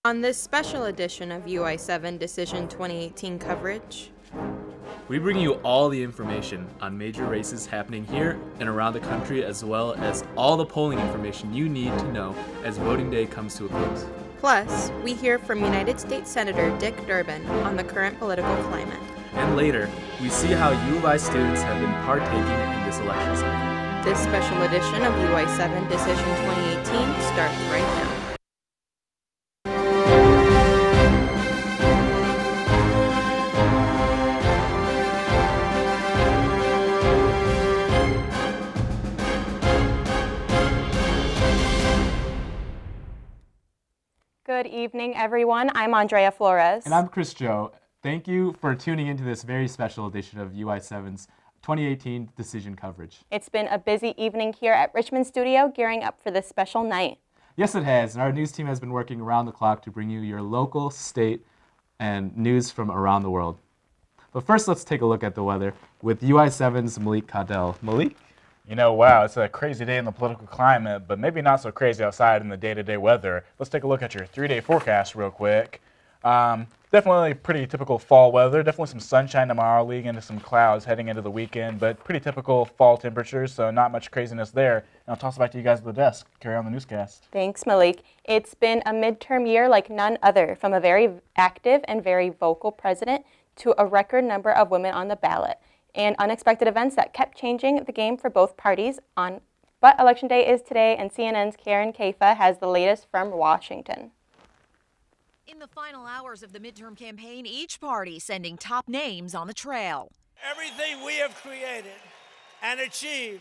On this special edition of UI7 Decision 2018 coverage, we bring you all the information on major races happening here and around the country, as well as all the polling information you need to know as voting day comes to a close. Plus, we hear from United States Senator Dick Durbin on the current political climate. And later, we see how U of I students have been partaking in this election cycle. This special edition of UI7 Decision 2018 starts right now. Good evening, everyone. I'm Andrea Flores. And I'm Chris Joe. Thank you for tuning into this very special edition of UI7's 2018 decision coverage. It's been a busy evening here at Richmond Studio, gearing up for this special night. Yes, it has, and our news team has been working around the clock to bring you your local, state, and news from around the world. But first, let's take a look at the weather with UI7's Malik Caudell. Malik? You know, wow, it's a crazy day in the political climate, but maybe not so crazy outside in the day-to-day weather. Let's take a look at your 3-day forecast real quick. Definitely pretty typical fall weather. Definitely some sunshine tomorrow, leading into some clouds heading into the weekend, but pretty typical fall temperatures, so not much craziness there. And I'll toss it back to you guys at the desk. Carry on the newscast. Thanks, Malik. It's been a midterm year like none other, from a very active and very vocal president to a record number of women on the ballot, and unexpected events that kept changing the game for both parties. But Election Day is today, and CNN's Karen Kaifa has the latest from Washington. In the final hours of the midterm campaign, each party sending top names on the trail. Everything we have created and achieved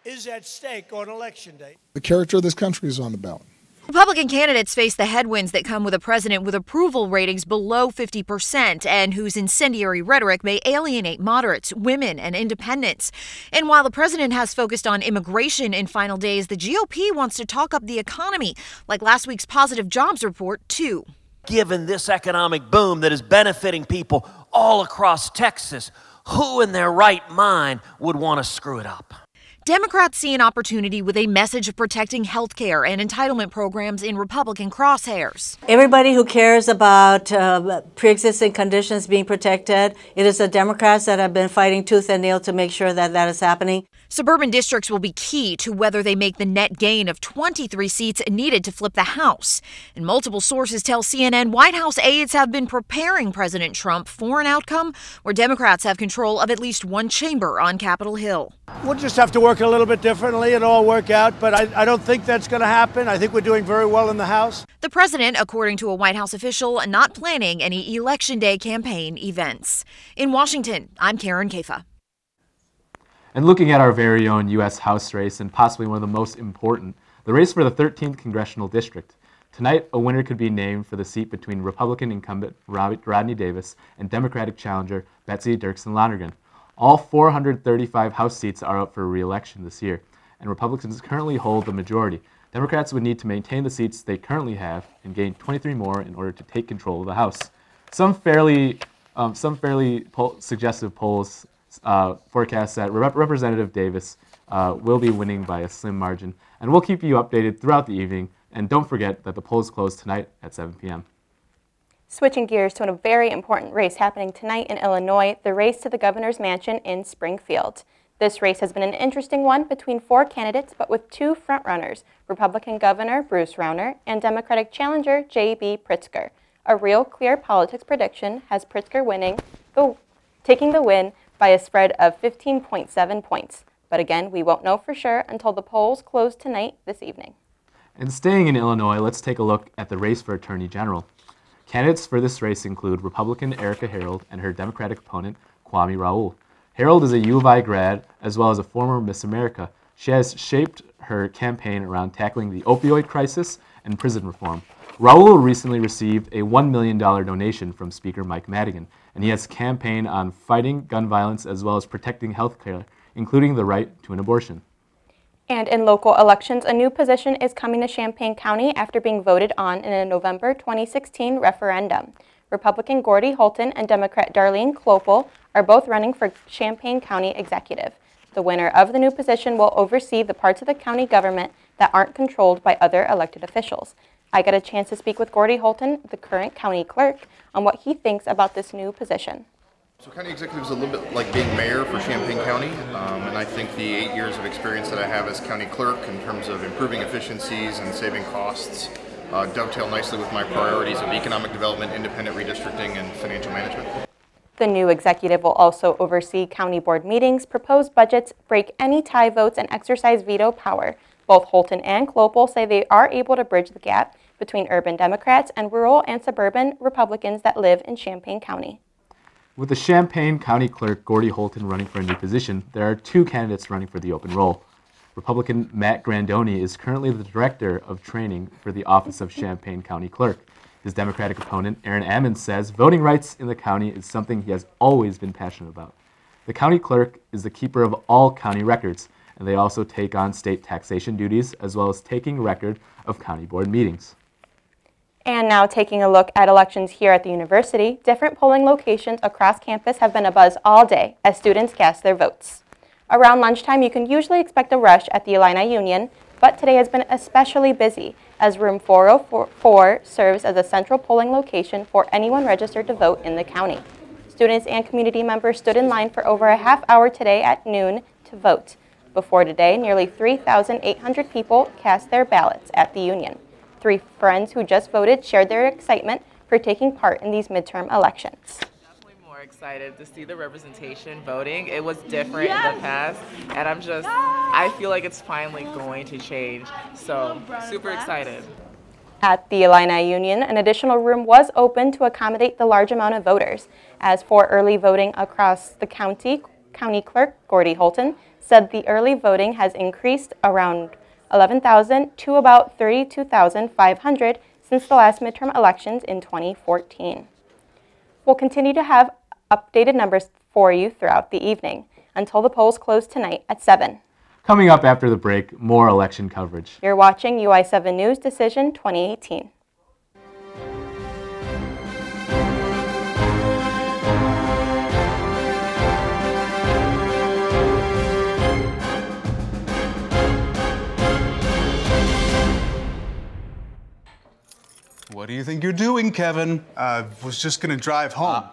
is at stake on Election Day. The character of this country is on the ballot. Republican candidates face the headwinds that come with a president with approval ratings below 50% and whose incendiary rhetoric may alienate moderates, women, and independents. And while the president has focused on immigration in final days, the GOP wants to talk up the economy, like last week's positive jobs report, too. Given this economic boom that is benefiting people all across Texas, who in their right mind would want to screw it up? Democrats see an opportunity with a message of protecting health care and entitlement programs in Republican crosshairs. Everybody who cares about pre-existing conditions being protected, it is the Democrats that have been fighting tooth and nail to make sure that that is happening. Suburban districts will be key to whether they make the net gain of 23 seats needed to flip the House. And multiple sources tell CNN White House aides have been preparing President Trump for an outcome where Democrats have control of at least one chamber on Capitol Hill. We'll just have to work a little bit differently and all work out, but I don't think that's going to happen. I think we're doing very well in the House. The president, according to a White House official, not planning any Election Day campaign events. In Washington, I'm Karen Kaifa. And looking at our very own U.S. House race, and possibly one of the most important, the race for the 13th Congressional District. Tonight, a winner could be named for the seat between Republican incumbent Rodney Davis and Democratic challenger Betsy Dirksen-Lonergan. All 435 House seats are up for re-election this year, and Republicans currently hold the majority. Democrats would need to maintain the seats they currently have and gain 23 more in order to take control of the House. Some fairly suggestive polls forecast that Representative Davis will be winning by a slim margin, and we'll keep you updated throughout the evening. And don't forget that the polls close tonight at 7 p.m. Switching gears to a very important race happening tonight in Illinois, the race to the governor's mansion in Springfield. This race has been an interesting one between 4 candidates, but with 2 frontrunners, Republican Governor Bruce Rauner and Democratic challenger J.B. Pritzker. A real clear politics prediction has Pritzker taking the win by a spread of 15.7 points. But again, we won't know for sure until the polls close tonight this evening. And staying in Illinois, let's take a look at the race for Attorney General. Candidates for this race include Republican Erica Harold and her Democratic opponent, Kwame Raoul. Harold is a U of I grad, as well as a former Miss America. She has shaped her campaign around tackling the opioid crisis and prison reform. Raoul recently received a $1 million donation from Speaker Mike Madigan, and he has campaigned on fighting gun violence as well as protecting health care, including the right to an abortion. And in local elections, a new position is coming to Champaign County after being voted on in a November 2016 referendum. Republican Gordy Holton and Democrat Darlene Clopel are both running for Champaign County executive. The winner of the new position will oversee the parts of the county government that aren't controlled by other elected officials. I got a chance to speak with Gordy Holton, the current county clerk, on what he thinks about this new position. So county executive is a little bit like being mayor for Champaign County, and I think the 8 years of experience that I have as county clerk in terms of improving efficiencies and saving costs dovetail nicely with my priorities of economic development, independent redistricting, and financial management. The new executive will also oversee county board meetings, propose budgets, break any tie votes, and exercise veto power. Both Holton and Clopel say they are able to bridge the gap between urban Democrats and rural and suburban Republicans that live in Champaign County. With the Champaign County Clerk Gordy Holton running for a new position, there are 2 candidates running for the open role. Republican Matt Grandoni is currently the Director of Training for the Office of Champaign County Clerk. His Democratic opponent, Aaron Ammons, says voting rights in the county is something he has always been passionate about. The county clerk is the keeper of all county records, and they also take on state taxation duties as well as taking record of county board meetings. And now taking a look at elections here at the university, different polling locations across campus have been abuzz all day as students cast their votes. Around lunchtime, you can usually expect a rush at the Illini Union, but today has been especially busy as room 404 serves as a central polling location for anyone registered to vote in the county. Students and community members stood in line for over a half hour today at noon to vote. Before today, nearly 3,800 people cast their ballots at the Union. 3 friends who just voted shared their excitement for taking part in these midterm elections. Excited to see the representation voting. It was different in the past, and I feel like it's finally going to change, so super excited. At the Illini Union, an additional room was opened to accommodate the large amount of voters. As for early voting across the county, County Clerk Gordy Holton said the early voting has increased around 11,000 to about 32,500 since the last midterm elections in 2014. We'll continue to have updated numbers for you throughout the evening until the polls close tonight at 7. Coming up after the break, more election coverage. You're watching UI7 News Decision 2018. What do you think you're doing, Kevin? Was just gonna drive home.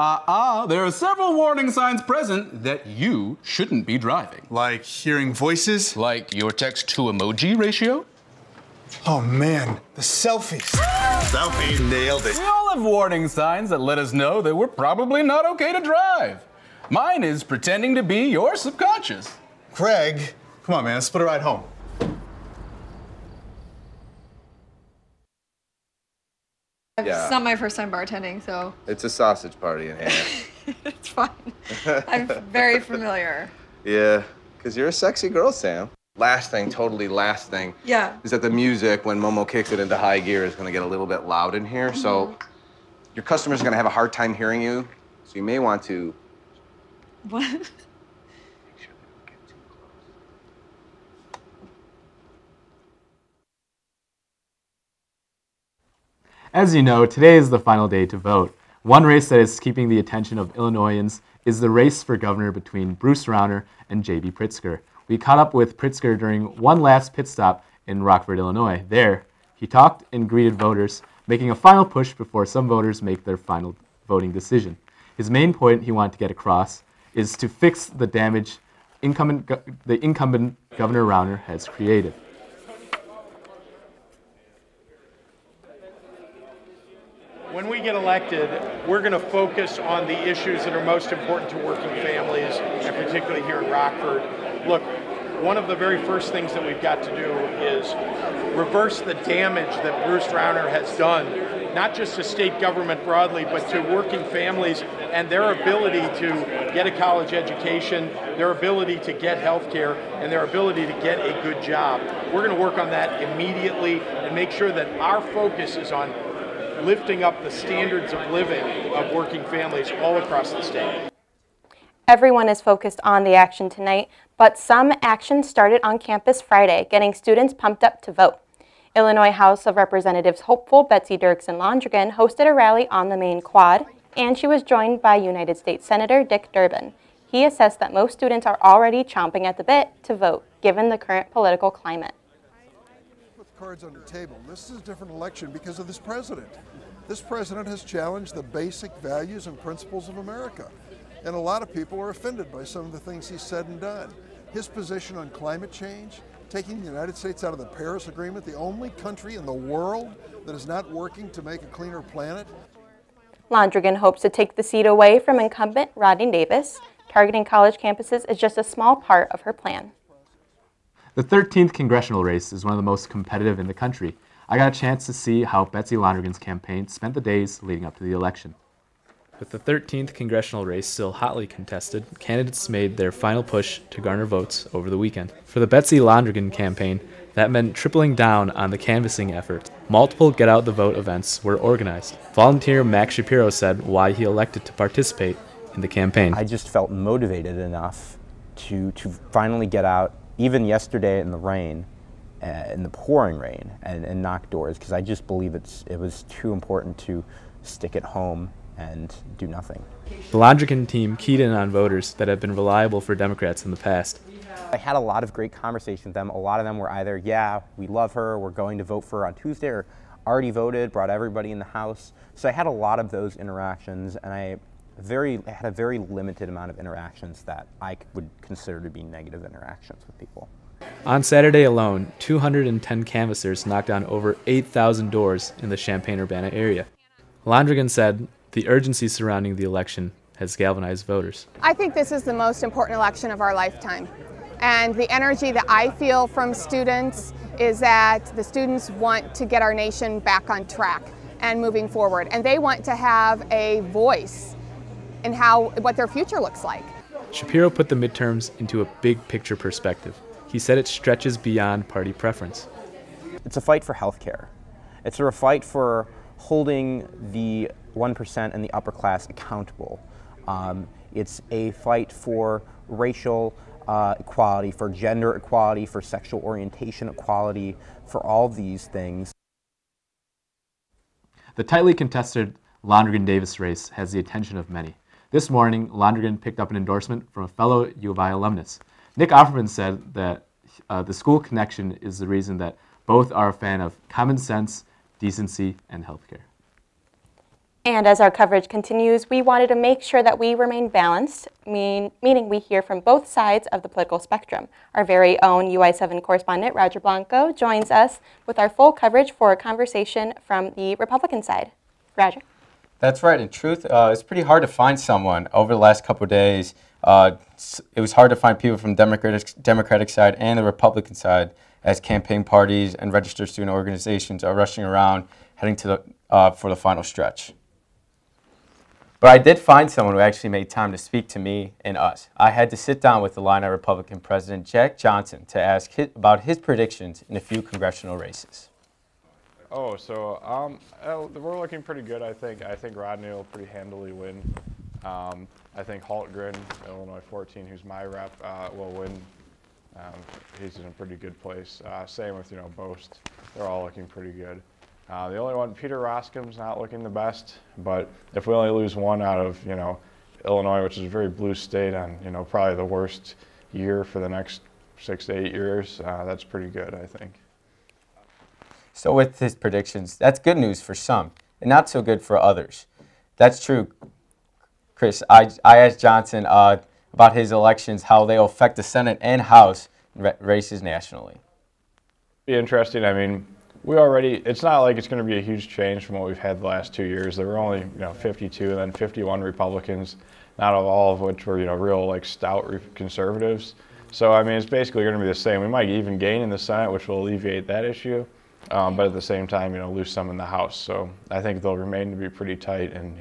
There are several warning signs present that you shouldn't be driving. Like hearing voices? Like your text-to-emoji ratio? Oh man, the selfies. Selfie, nailed it. We all have warning signs that let us know that we're probably not okay to drive. Mine is pretending to be your subconscious. Craig, come on man, let's split a ride home. It's not my first time bartending, so... It's a sausage party in here. It's fine. I'm very familiar. Yeah, because you're a sexy girl, Sam. Last thing, totally last thing, Yeah. is that the music, when Momo kicks it into high gear, is going to get a little bit loud in here. So your customers are going to have a hard time hearing you. So you may want to... What? As you know, today is the final day to vote. One race that is keeping the attention of Illinoisans is the race for governor between Bruce Rauner and J.B. Pritzker. We caught up with Pritzker during one last pit stop in Rockford, Illinois. There, he talked and greeted voters, making a final push before some voters make their final voting decision. His main point he wanted to get across is to fix the damage the incumbent Governor Rauner has created. When we get elected, we're going to focus on the issues that are most important to working families, and particularly here in Rockford. Look, one of the very first things that we've got to do is reverse the damage that Bruce Rauner has done, not just to state government broadly, but to working families and their ability to get a college education, their ability to get health care, and their ability to get a good job. We're going to work on that immediately and make sure that our focus is on lifting up the standards of living of working families all across the state. Everyone is focused on the action tonight, but some action started on campus Friday, getting students pumped up to vote. Illinois House of Representatives hopeful Betsy Dirksen Londrigan hosted a rally on the main quad, and she was joined by United States Senator Dick Durbin. He assessed that most students are already chomping at the bit to vote, given the current political climate. cards on the table. This is a different election because of this president. This president has challenged the basic values and principles of America. And a lot of people are offended by some of the things he's said and done. His position on climate change, taking the United States out of the Paris Agreement, the only country in the world that is not working to make a cleaner planet. Londrigan hopes to take the seat away from incumbent Rodney Davis. Targeting college campuses is just a small part of her plan. The 13th congressional race is one of the most competitive in the country. I got a chance to see how Betsy Londrigan's campaign spent the days leading up to the election. With the 13th congressional race still hotly contested, candidates made their final push to garner votes over the weekend. For the Betsy Londrigan campaign, that meant tripling down on the canvassing effort. Multiple get-out-the-vote events were organized. Volunteer Max Shapiro said why he elected to participate in the campaign. I just felt motivated enough to finally get out, even yesterday in the rain, in the pouring rain, and knock doors, because I just believe it was too important to stick at home and do nothing. The Londrigan team keyed in on voters that have been reliable for Democrats in the past. I had a lot of great conversations with them. A lot of them were either, yeah, we love her, we're going to vote for her on Tuesday, or already voted, brought everybody in the house. So I had a lot of those interactions, and I had a very limited amount of interactions that I would consider to be negative interactions with people. On Saturday alone, 210 canvassers knocked on over 8,000 doors in the Champaign-Urbana area. Londrigan said the urgency surrounding the election has galvanized voters. I think this is the most important election of our lifetime. And the energy that I feel from students is that the students want to get our nation back on track and moving forward. And they want to have a voice in what their future looks like. Shapiro put the midterms into a big picture perspective. He said it stretches beyond party preference. It's a fight for health care. It's a fight for holding the 1% and the upper class accountable. It's a fight for racial equality, for gender equality, for sexual orientation equality, for all these things. The tightly contested Londrigan-Davis race has the attention of many. This morning, Londrigan picked up an endorsement from a fellow U of I alumnus. Nick Offerman said that the school connection is the reason that both are a fan of common sense, decency, and healthcare. And as our coverage continues, we wanted to make sure that we remain balanced, meaning we hear from both sides of the political spectrum. Our very own UI7 correspondent, Roger Blanco, joins us with our full coverage for a conversation from the Republican side. Roger. That's right. In truth, it's pretty hard to find someone. Over the last couple of days, it was hard to find people from Democratic side and the Republican side, as campaign parties and registered student organizations are rushing around, heading to for the final stretch. But I did find someone who actually made time to speak to me and us. I had to sit down with the Illinois Republican President Jack Johnson to ask about his predictions in a few congressional races. Oh, so we're looking pretty good, I think. I think Rodney will pretty handily win. I think Haltgren, Illinois 14, who's my rep, will win. He's in a pretty good place. Same with, Boast. They're all looking pretty good. The only one, Peter Roskam's not looking the best, but if we only lose one out of, Illinois, which is a very blue state on, probably the worst year for the next 6 to 8 years, that's pretty good, I think. So with his predictions, that's good news for some, and not so good for others. That's true, Chris. I asked Johnson about his elections, how they'll affect the Senate and House races nationally. Be interesting. I mean, it's not like it's going to be a huge change from what we've had the last 2 years. There were only 52 and then 51 Republicans, not all of which were real stout conservatives. So I mean, it's basically going to be the same. We might even gain in the Senate, which will alleviate that issue, but at the same time, lose some in the House. So I think they'll remain to be pretty tight, and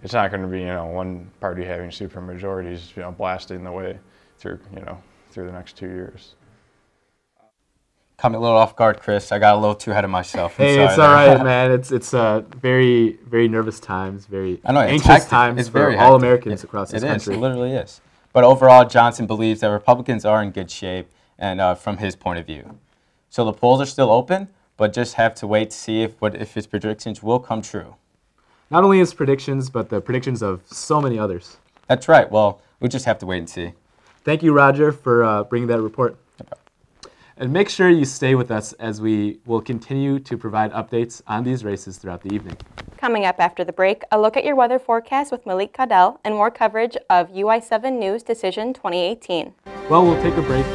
it's not going to be one party having super majorities, blasting the way through through the next 2 years. Caught me a little off guard, Chris. I got a little too ahead of myself. Hey, it's all right, man. It's very, very nervous times, very anxious times for all Americans across this country. It literally is. But overall, Johnson believes that Republicans are in good shape, and from his point of view. So the polls are still open, but just have to wait to see if his predictions will come true. Not only his predictions, but the predictions of so many others. That's right. Well, we'll just have to wait and see. Thank you, Roger, for bringing that report. And make sure you stay with us as we will continue to provide updates on these races throughout the evening. Coming up after the break, a look at your weather forecast with Malik Caudell and more coverage of UI7 News Decision 2018. Well, we'll take a break.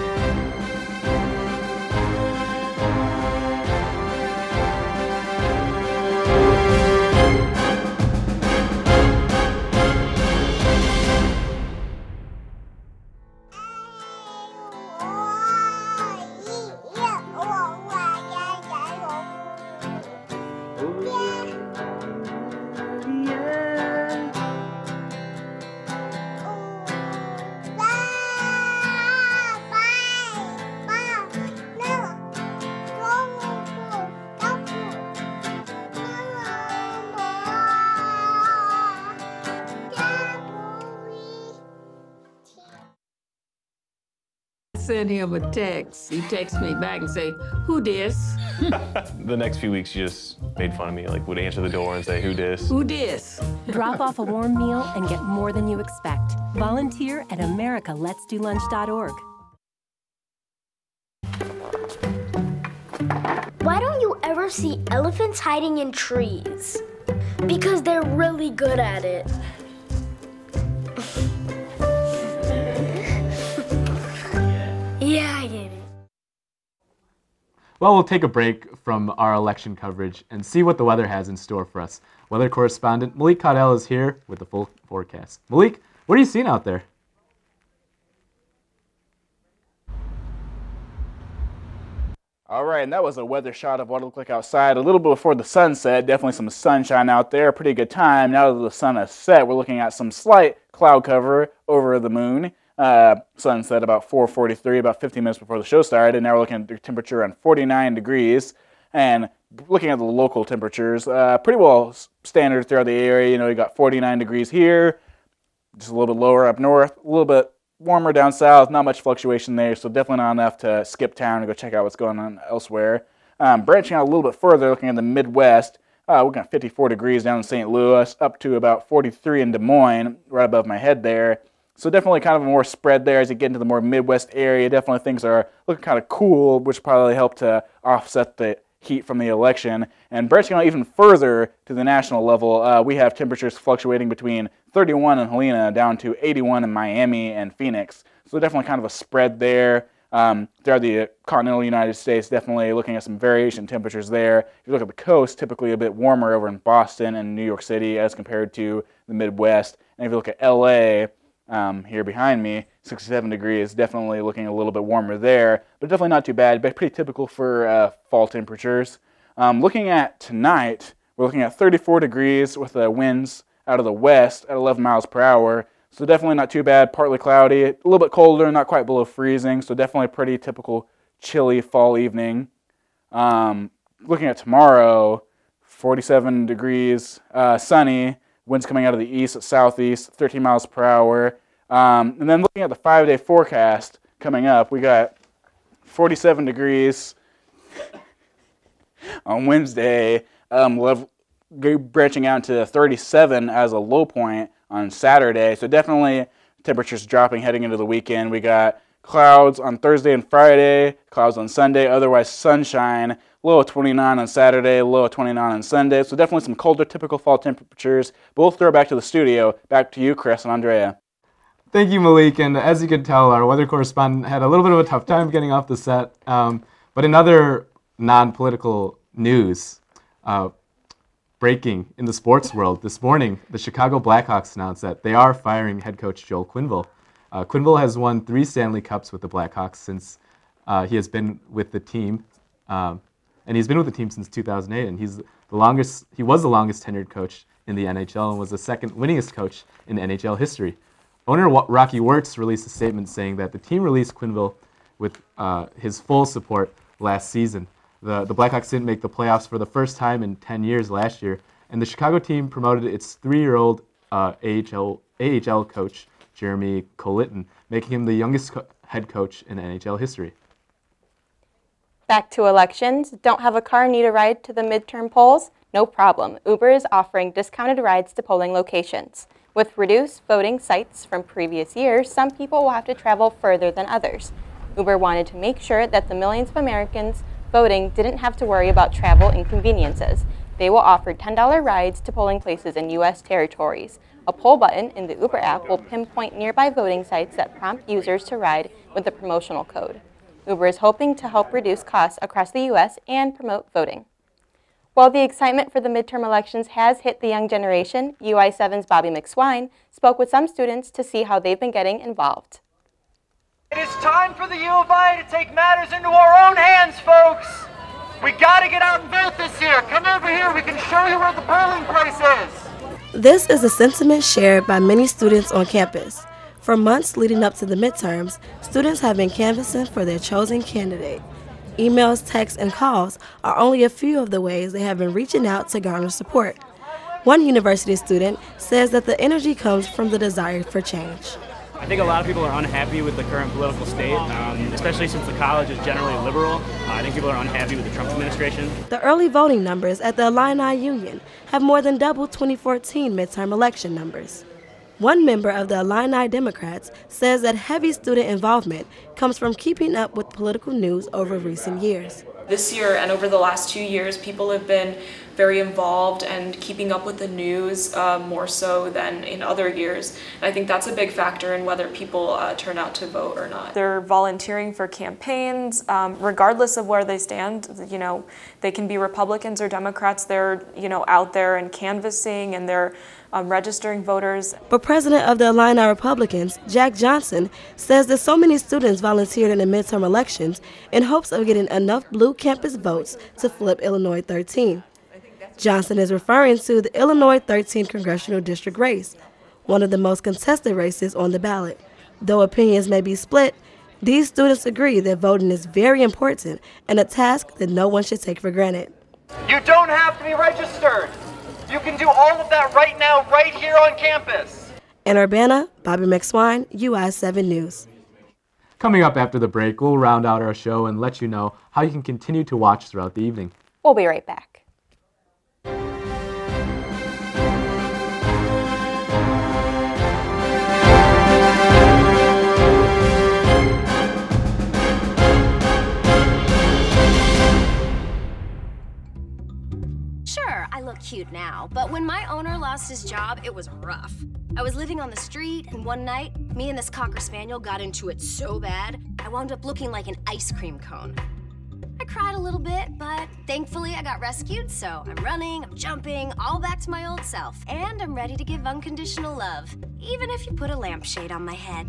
Send him a text. He texts me back and say, "Who dis? The next few weeks, you just made fun of me, like would answer the door and say, "Who dis?" Who dis?" Drop off a warm meal and get more than you expect. Volunteer at americaletsdolunch.org. Why don't you ever see elephants hiding in trees? Because they're really good at it. Yeah, I get it. Well, we'll take a break from our election coverage and see what the weather has in store for us. Weather correspondent Malik Caudell is here with the full forecast. Malik, what are you seeing out there? All right, and that was a weather shot of what it looked like outside a little bit before the sunset. Definitely some sunshine out there, pretty good time. Now that the sun has set, we're looking at some slight cloud cover over the moon. Sunset about 4:43, about 15 minutes before the show started, and now we're looking at the temperature around 49 degrees. And looking at the local temperatures, pretty well standard throughout the area. You know, you got 49 degrees here, just a little bit lower up north, a little bit warmer down south, not much fluctuation there, so definitely not enough to skip town and go check out what's going on elsewhere. Branching out a little bit further, looking at the Midwest, we're got 54 degrees down in St. Louis, up to about 43 in Des Moines, right above my head there. So definitely kind of a more spread there as you get into the more Midwest area. Definitely things are looking kind of cool, which probably helped to offset the heat from the election. And branching out even further to the national level, we have temperatures fluctuating between 31 in Helena down to 81 in Miami and Phoenix. So definitely kind of a spread there. Throughout the continental United States, definitely looking at some variation temperatures there. If you look at the coast, typically a bit warmer over in Boston and New York City as compared to the Midwest. And if you look at LA, here behind me, 67 degrees, definitely looking a little bit warmer there, but definitely not too bad, but pretty typical for fall temperatures. Looking at tonight, we're looking at 34 degrees with the winds out of the west at 11 miles per hour, so definitely not too bad, partly cloudy, a little bit colder, not quite below freezing, so definitely a pretty typical chilly fall evening. Looking at tomorrow, 47 degrees, sunny, winds coming out of the east at southeast, 13 miles per hour. And then looking at the 5-day forecast coming up, we got 47 degrees on Wednesday, branching out to 37 as a low point on Saturday. So definitely temperatures dropping heading into the weekend. We got clouds on Thursday and Friday, clouds on Sunday, otherwise sunshine. Low of 29 on Saturday, low of 29 on Sunday. So definitely some colder, typical fall temperatures. But we'll throw it back to the studio. Back to you, Chris and Andrea. Thank you, Malik. And as you can tell, our weather correspondent had a little bit of a tough time getting off the set. But in other non-political news, breaking in the sports world, this morning, the Chicago Blackhawks announced that they are firing head coach Joel Quenneville. Quenneville has won 3 Stanley Cups with the Blackhawks since he has been with the team. And he's been with the team since 2008, and he was the longest tenured coach in the NHL and was the second winningest coach in NHL history. Owner Rocky Wirtz released a statement saying that the team released Quenneville with his full support last season. The Blackhawks didn't make the playoffs for the first time in 10 years last year, and the Chicago team promoted its 3-year-old AHL coach, Jeremy Colliton, making him the youngest head coach in NHL history. Back to elections. Don't have a car, need a ride to the midterm polls? No problem. Uber is offering discounted rides to polling locations. With reduced voting sites from previous years, some people will have to travel further than others. Uber wanted to make sure that the millions of Americans voting didn't have to worry about travel inconveniences. They will offer $10 rides to polling places in U.S. territories. A poll button in the Uber app will pinpoint nearby voting sites that prompt users to ride with the promotional code. Uber is hoping to help reduce costs across the U.S. and promote voting. While the excitement for the midterm elections has hit the young generation, UI7's Bobby McSwine spoke with some students to see how they've been getting involved. It is time for the U of I to take matters into our own hands, folks. We gotta get out and vote this year. Come over here, we can show you where the polling place is. This is a sentiment shared by many students on campus. For months leading up to the midterms, students have been canvassing for their chosen candidate. Emails, texts, and calls are only a few of the ways they have been reaching out to garner support. One university student says that the energy comes from the desire for change. I think a lot of people are unhappy with the current political state, especially since the college is generally liberal. I think people are unhappy with the Trump administration. The early voting numbers at the Illini Union have more than doubled 2014 midterm election numbers. One member of the Illini Democrats says that heavy student involvement comes from keeping up with political news over recent years. This year and over the last 2 years, people have been very involved and keeping up with the news more so than in other years. And I think that's a big factor in whether people turn out to vote or not. They're volunteering for campaigns, regardless of where they stand. You know, they can be Republicans or Democrats. They're, you know, out there and canvassing, and they're registering voters. But president of the Illini Republicans, Jack Johnson, says that so many students volunteered in the midterm elections in hopes of getting enough blue campus votes to flip Illinois 13. Johnson is referring to the Illinois 13th congressional district race, one of the most contested races on the ballot. Though opinions may be split, these students agree that voting is very important and a task that no one should take for granted. You don't have to be registered. You can do all of that right now, right here on campus. In Urbana, Bobby McSwine, UI7 News. Coming up after the break, we'll round out our show and let you know how you can continue to watch throughout the evening. We'll be right back. Sure, I look cute now, but when my owner lost his job, it was rough. I was living on the street, and one night, me and this Cocker Spaniel got into it so bad, I wound up looking like an ice cream cone. I cried a little bit, but thankfully I got rescued, so I'm running, I'm jumping, all back to my old self, and I'm ready to give unconditional love, even if you put a lampshade on my head.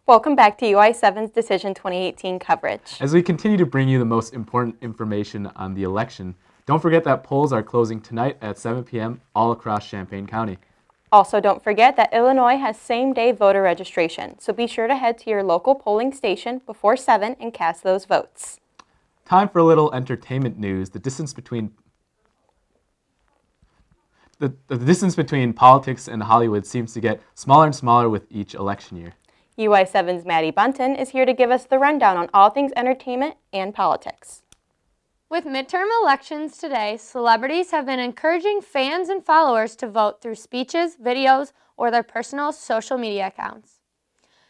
Welcome back to UI7's Decision 2018 coverage. As we continue to bring you the most important information on the election, don't forget that polls are closing tonight at 7 p.m. all across Champaign County. Also, don't forget that Illinois has same-day voter registration, so be sure to head to your local polling station before 7 and cast those votes. Time for a little entertainment news. The distance between politics and Hollywood seems to get smaller and smaller with each election year. UI7's Maddie Bunton is here to give us the rundown on all things entertainment and politics. With midterm elections today, celebrities have been encouraging fans and followers to vote through speeches, videos, or their personal social media accounts.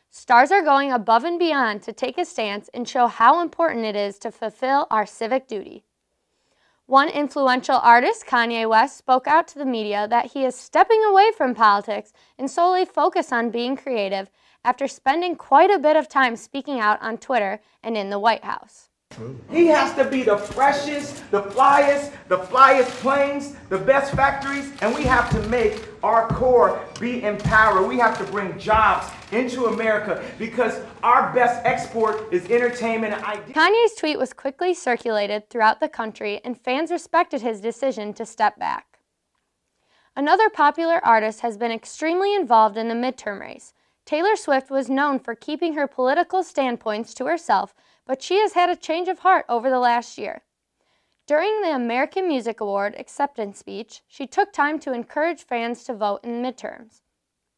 Stars are going above and beyond to take a stance and show how important it is to fulfill our civic duty. One influential artist, Kanye West, spoke out to the media that he is stepping away from politics and solely focus on being creative after spending quite a bit of time speaking out on Twitter and in the White House. He has to be the freshest, the flyest planes, the best factories, and we have to make our core be empowered. We have to bring jobs into America because our best export is entertainment and ideas. Kanye's tweet was quickly circulated throughout the country, and fans respected his decision to step back. Another popular artist has been extremely involved in the midterm race. Taylor Swift was known for keeping her political standpoints to herself, but she has had a change of heart over the last year. During the American Music Award acceptance speech, she took time to encourage fans to vote in midterms.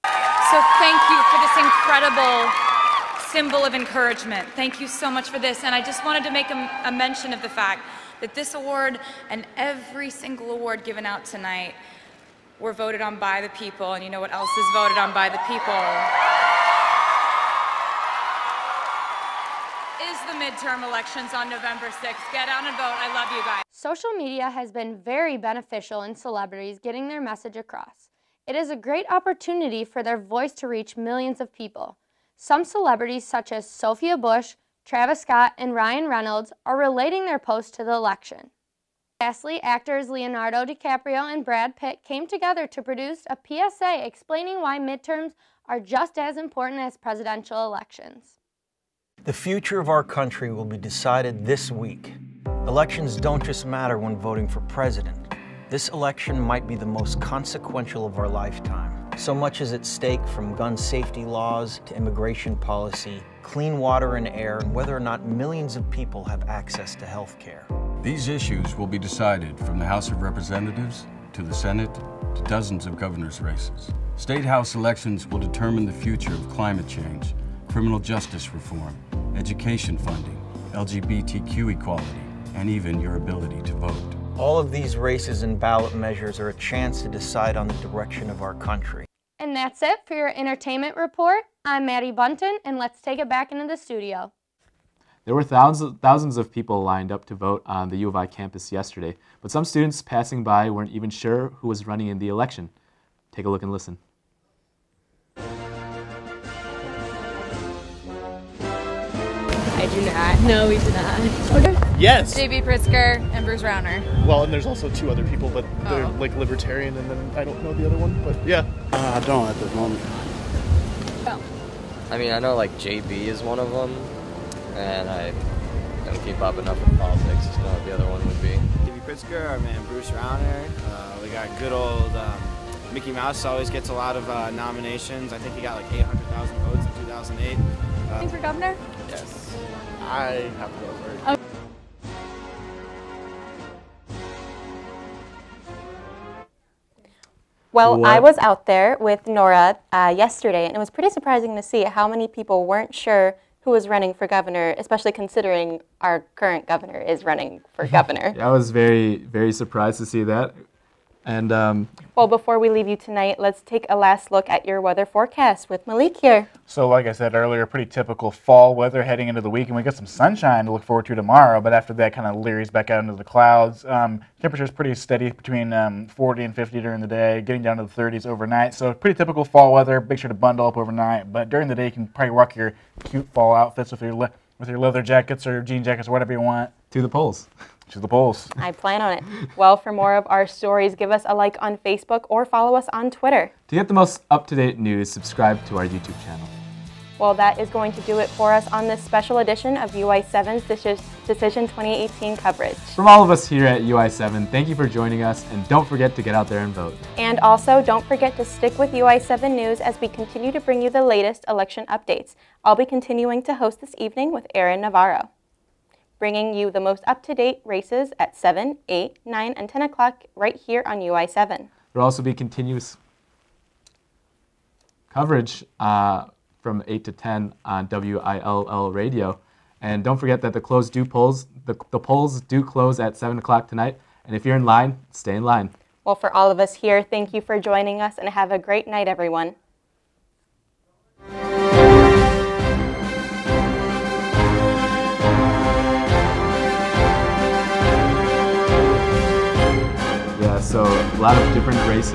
So thank you for this incredible symbol of encouragement. Thank you so much for this. And I just wanted to make a mention of the fact that this award and every single award given out tonight were voted on by the people. And you know what else is voted on by the people? Is the midterm elections on November 6th. Get out and vote. I love you guys. Social media has been very beneficial in celebrities getting their message across. It is a great opportunity for their voice to reach millions of people. Some celebrities such as Sophia Bush, Travis Scott, and Ryan Reynolds are relating their posts to the election. Lastly, actors Leonardo DiCaprio and Brad Pitt came together to produce a PSA explaining why midterms are just as important as presidential elections. The future of our country will be decided this week. Elections don't just matter when voting for president. This election might be the most consequential of our lifetime. So much is at stake, from gun safety laws to immigration policy, clean water and air, and whether or not millions of people have access to health care. These issues will be decided from the House of Representatives to the Senate to dozens of governor's races. State House elections will determine the future of climate change, criminal justice reform, education funding, LGBTQ equality, and even your ability to vote. All of these races and ballot measures are a chance to decide on the direction of our country. And that's it for your entertainment report. I'm Maddie Bunton, and let's take it back into the studio. There were thousands of people lined up to vote on the U of I campus yesterday, but some students passing by weren't even sure who was running in the election. Take a look and listen. I do not. No, we do not. Yes. JB Pritzker and Bruce Rauner. Well, and there's also two other people, but they're like libertarian, and then I don't know the other one, but yeah. I don't at the moment. Oh. I mean, I know like JB is one of them, and I don't keep up enough with politics to know what the other one would be. JB Pritzker, our man Bruce Rauner. We got good old Mickey Mouse always gets a lot of nominations. I think he got like 800,000 votes in 2008. For governor? Yes. I have to go for it. Okay. Well, I was out there with Nora yesterday, and it was pretty surprising to see how many people weren't sure who was running for governor, especially considering our current governor is running for governor. I was very, very surprised to see that. And well, before we leave you tonight, let's take a last look at your weather forecast with Malik here. So like I said earlier, pretty typical fall weather heading into the weekend. We got some sunshine to look forward to tomorrow, but after that kind of leers back out into the clouds. Temperature's pretty steady between 40 and 50 during the day, getting down to the 30s overnight. So pretty typical fall weather. Make sure to bundle up overnight, but during the day you can probably rock your cute fall outfits with your leather jackets or jean jackets or whatever you want. To the polls. To the polls. I plan on it. Well, for more of our stories, give us a like on Facebook or follow us on Twitter. To get the most up-to-date news, subscribe to our YouTube channel. Well, that is going to do it for us on this special edition of UI7's Decision 2018 coverage. From all of us here at UI7, thank you for joining us, and don't forget to get out there and vote. And also, don't forget to stick with UI7 News as we continue to bring you the latest election updates. I'll be continuing to host this evening with Aaron Navarro, bringing you the most up-to-date races at 7, 8, 9, and 10 o'clock right here on UI7. There will also be continuous coverage from 8 to 10 on WILL radio. And don't forget that the polls do close at 7 o'clock tonight. And if you're in line, stay in line. Well, for all of us here, thank you for joining us, and have a great night, everyone. So a lot of different races.